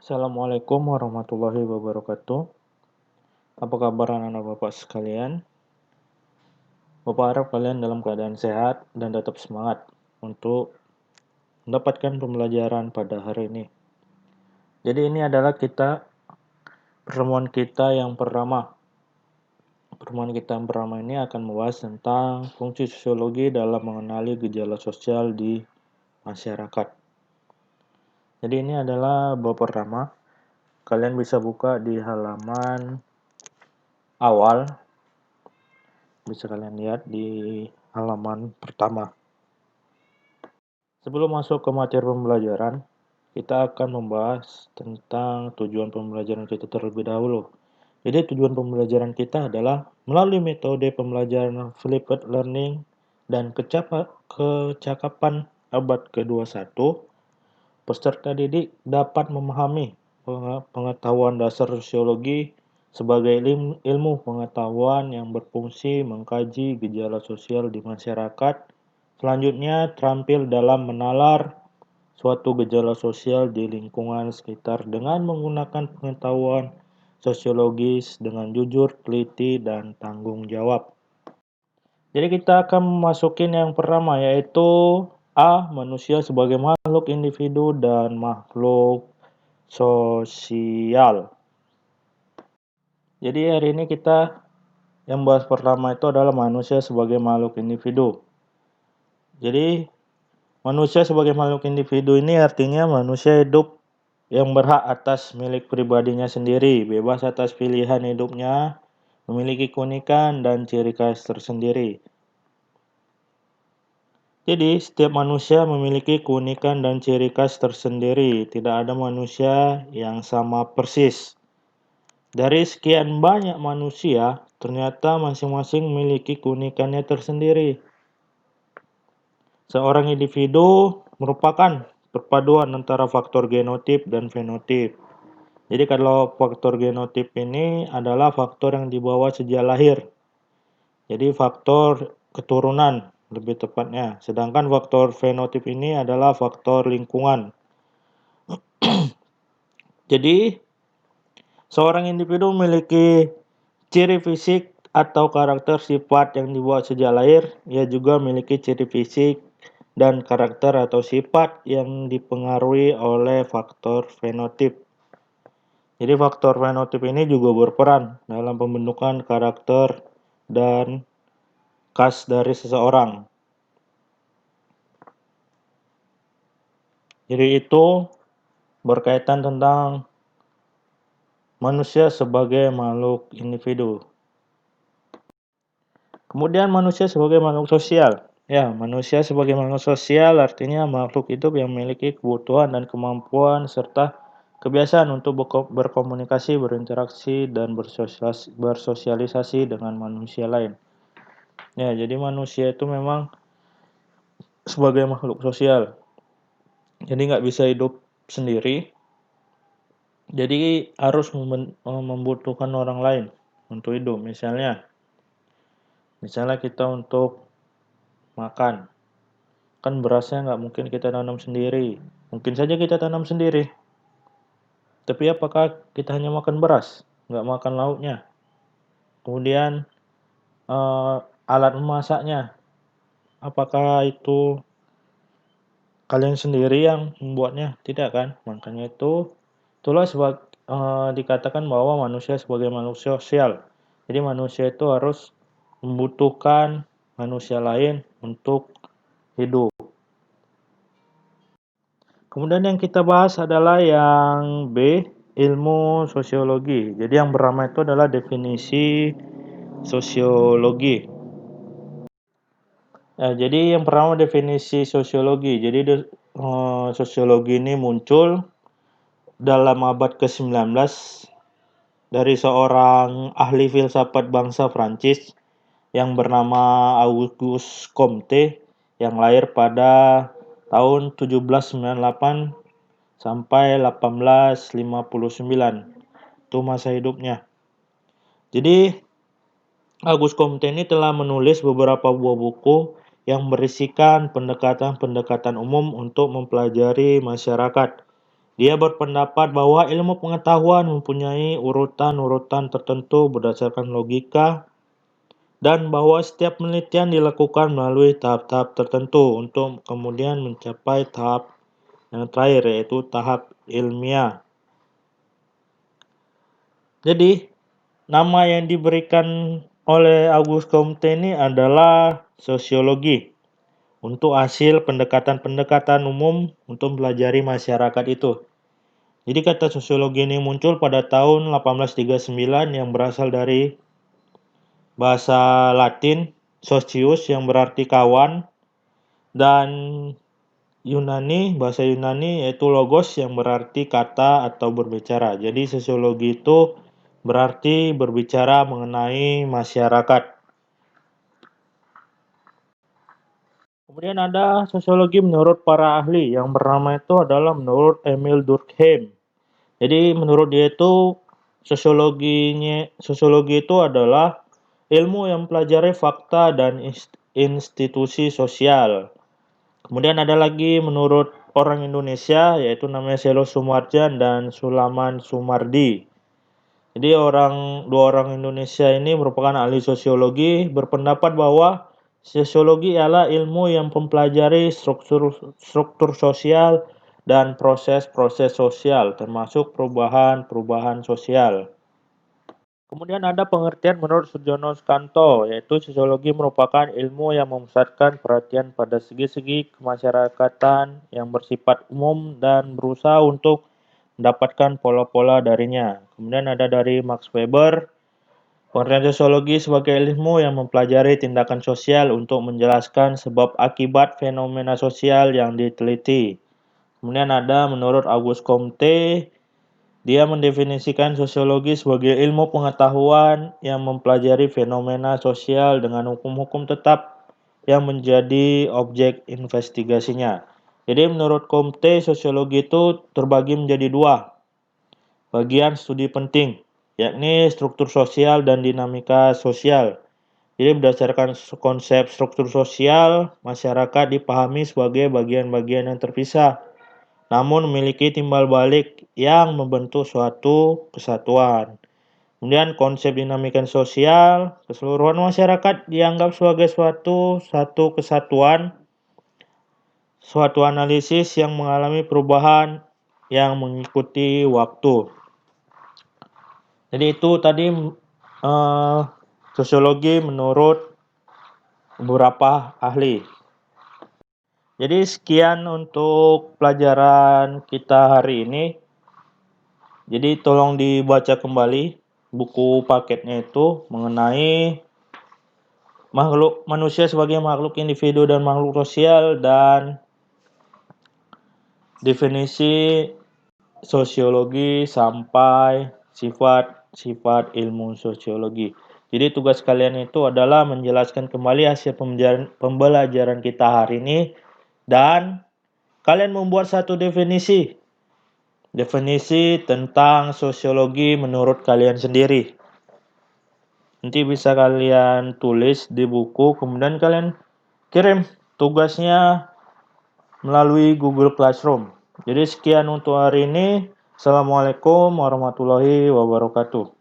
Assalamualaikum warahmatullahi wabarakatuh. Apa kabar anak-anak Bapak sekalian? Bapak harap kalian dalam keadaan sehat dan tetap semangat untuk mendapatkan pembelajaran pada hari ini. Jadi ini adalah pertemuan kita yang pertama. Pertemuan kita yang pertama ini akan membahas tentang fungsi sosiologi dalam mengenali gejala sosial di masyarakat. Jadi ini adalah bab pertama. Kalian bisa buka di halaman awal. Bisa kalian lihat di halaman pertama. Sebelum masuk ke materi pembelajaran, kita akan membahas tentang tujuan pembelajaran kita terlebih dahulu. Jadi tujuan pembelajaran kita adalah melalui metode pembelajaran flipped learning dan kecakapan abad ke-21, peserta didik dapat memahami pengetahuan dasar sosiologi sebagai ilmu pengetahuan yang berfungsi mengkaji gejala sosial di masyarakat. Selanjutnya, terampil dalam menalar suatu gejala sosial di lingkungan sekitar dengan menggunakan pengetahuan sosiologis dengan jujur, teliti, dan tanggung jawab. Jadi kita akan masukin yang pertama, yaitu A. Manusia sebagai makhluk individu dan makhluk sosial. Jadi hari ini kita yang bahas pertama itu adalah manusia sebagai makhluk individu. Jadi manusia sebagai makhluk individu ini artinya manusia hidup yang berhak atas milik pribadinya sendiri, bebas atas pilihan hidupnya, memiliki keunikan dan ciri khas tersendiri. Jadi setiap manusia memiliki keunikan dan ciri khas tersendiri, tidak ada manusia yang sama persis. Dari sekian banyak manusia, ternyata masing-masing memiliki keunikannya tersendiri. Seorang individu merupakan perpaduan antara faktor genotip dan fenotip. Jadi kalau faktor genotip ini adalah faktor yang dibawa sejak lahir. Jadi faktor keturunan lebih tepatnya. Sedangkan faktor fenotip ini adalah faktor lingkungan. Jadi seorang individu memiliki ciri fisik atau karakter sifat yang dibawa sejak lahir. Ia juga memiliki ciri fisik dan karakter atau sifat yang dipengaruhi oleh faktor fenotip. Jadi faktor fenotip ini juga berperan dalam pembentukan karakter dan khas dari seseorang. Jadi itu berkaitan tentang manusia sebagai makhluk individu. Kemudian manusia sebagai makhluk sosial. Ya, manusia sebagai makhluk sosial artinya makhluk hidup yang memiliki kebutuhan dan kemampuan serta kebiasaan untuk berkomunikasi, berinteraksi, dan bersosialisasi dengan manusia lain. Ya, jadi manusia itu memang sebagai makhluk sosial. Jadi nggak bisa hidup sendiri. Jadi harus membutuhkan orang lain untuk hidup. Misalnya kita untuk makan. Kan berasnya nggak mungkin kita tanam sendiri. Mungkin saja kita tanam sendiri. Tapi apakah kita hanya makan beras? Nggak makan lauknya. Kemudian alat memasaknya. Apakah itu kalian sendiri yang membuatnya? Tidak kan? Makanya itulah dikatakan bahwa manusia sebagai makhluk sosial. Jadi manusia itu harus membutuhkan manusia lain untuk hidup. Kemudian yang kita bahas adalah yang B, ilmu sosiologi. Jadi yang pertama itu adalah definisi sosiologi. Nah, jadi yang pertama definisi sosiologi. Jadi sosiologi ini muncul dalam abad ke-19 dari seorang ahli filsafat bangsa Prancis yang bernama Auguste Comte yang lahir pada tahun 1798 sampai 1859. Itu masa hidupnya. Jadi Auguste Comte ini telah menulis beberapa buah buku yang berisikan pendekatan-pendekatan umum untuk mempelajari masyarakat. Dia berpendapat bahwa ilmu pengetahuan mempunyai urutan-urutan tertentu berdasarkan logika dan bahwa setiap penelitian dilakukan melalui tahap-tahap tertentu untuk kemudian mencapai tahap yang terakhir, yaitu tahap ilmiah. Jadi, nama yang diberikan oleh Auguste Comte ini adalah sosiologi untuk hasil pendekatan-pendekatan umum untuk mempelajari masyarakat itu. Jadi kata sosiologi ini muncul pada tahun 1839 yang berasal dari bahasa Latin socius yang berarti kawan, dan bahasa Yunani yaitu logos yang berarti kata atau berbicara. Jadi sosiologi itu berarti berbicara mengenai masyarakat. Kemudian ada sosiologi menurut para ahli yang bernama itu adalah menurut Emile Durkheim. Jadi menurut dia itu sosiologi itu adalah ilmu yang mempelajari fakta dan institusi sosial. Kemudian ada lagi menurut orang Indonesia, yaitu namanya Selo Sumarjan dan Sulaman Sumardi. Jadi dua orang Indonesia ini merupakan ahli sosiologi, berpendapat bahwa sosiologi ialah ilmu yang mempelajari struktur sosial dan proses-proses sosial, termasuk perubahan-perubahan sosial. Kemudian ada pengertian menurut Sujono Sukanto, yaitu sosiologi merupakan ilmu yang memusatkan perhatian pada segi-segi kemasyarakatan yang bersifat umum dan berusaha untuk mendapatkan pola-pola darinya. Kemudian ada dari Max Weber, pengertian sosiologi sebagai ilmu yang mempelajari tindakan sosial untuk menjelaskan sebab akibat fenomena sosial yang diteliti. Kemudian ada menurut Auguste Comte, dia mendefinisikan sosiologi sebagai ilmu pengetahuan yang mempelajari fenomena sosial dengan hukum-hukum tetap yang menjadi objek investigasinya. Jadi menurut Comte, sosiologi itu terbagi menjadi dua bagian studi penting, yakni struktur sosial dan dinamika sosial. Jadi berdasarkan konsep struktur sosial, masyarakat dipahami sebagai bagian-bagian yang terpisah, namun memiliki timbal balik yang membentuk suatu kesatuan. Kemudian konsep dinamika sosial, keseluruhan masyarakat dianggap sebagai satu kesatuan, suatu analisis yang mengalami perubahan yang mengikuti waktu. Jadi itu tadi sosiologi menurut beberapa ahli. Jadi sekian untuk pelajaran kita hari ini. Jadi tolong dibaca kembali buku paketnya itu mengenai manusia sebagai makhluk individu dan makhluk sosial, dan definisi sosiologi sampai sifat-sifat ilmu sosiologi. Jadi tugas kalian itu adalah menjelaskan kembali hasil pembelajaran kita hari ini, dan kalian membuat satu definisi tentang sosiologi menurut kalian sendiri. Nanti bisa kalian tulis di buku, kemudian kalian kirim tugasnya melalui Google Classroom. Jadi sekian untuk hari ini. Assalamualaikum warahmatullahi wabarakatuh.